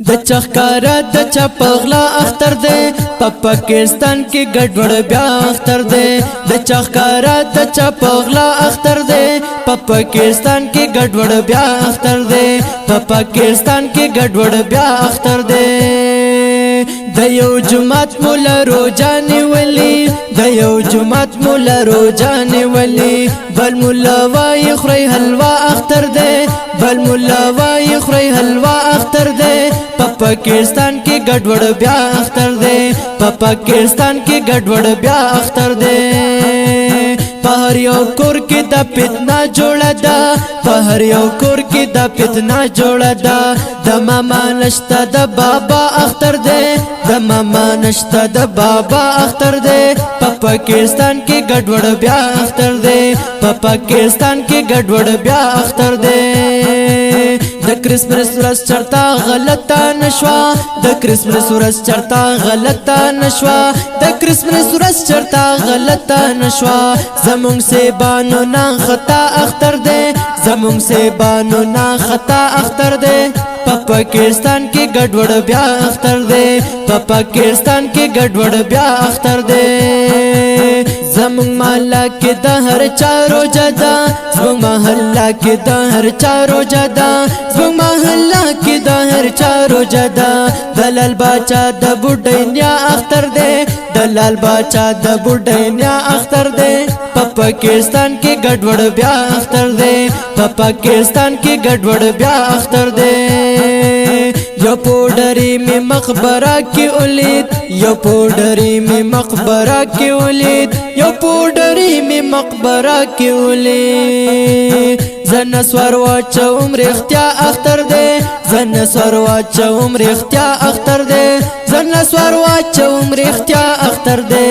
د چخکارا د چپغلا اختر دے په پاکستان کې ګډوډ بیا اختر دے د چخکارا د چپغلا اختر دے په پاکستان کې ګډوډ بیا اختر دے په پاکستان کې ګډوډ بیا اختر دے د یو جمعت مولا روزانه ولی د یو جمعت مولا روزانه ولی بل مولا وای خری حلوا اختر دے بل مولا وای خری حلوا اختر دے په پاکستان کې ګډوډ بیا اختر دے په پاکستان کې ګډوډ بیا اختر دے په هر یو کور کې د فتنه جوړه ده په هر یو کور کې د فتنه جوړه ده د ماما نشته د بابا اختر دے د ماما نشته د بابا اختر دے په پاکستان کې ګډوډ بیا اختر دے په پاکستان کې ګډوډ بیا اختر دے د کرسمس ورځ چرتا غلطه نشوا د کرسمس ورځ چرتا غلطه نشوا د کرسمس ورځ چرتا غلطه نشوا زمونږ سے بانو نا خطا اختر دے زمونږ سے بانو نا خطا اختر دے په پاکستان کې ګډوډ بیا اختر دے په پاکستان کې ګډوډ بیا اختر دے زمونږ محله کې د هر چا روزه ده زمونږ محله کې د هر چا روزه ده زمونږ محله کې د هر چا روزه ده دلال باچا د بوډینیا اختر دے دلال باچا د بوډینیا اختر دے په پاکستان کې ګډوډ بیا اختر دے په پاکستان کې ګډوډ بیا اختر دے یو پوډری می مقبره کې ولید یو پوډری می مقبره کې ولید یو پوډری می مقبره کې ولید زن سوار واچ عمر اختیا اختر دے زن سوار واچ عمر اختیا اختر دے زن سوار واچ عمر اختیا اختر دے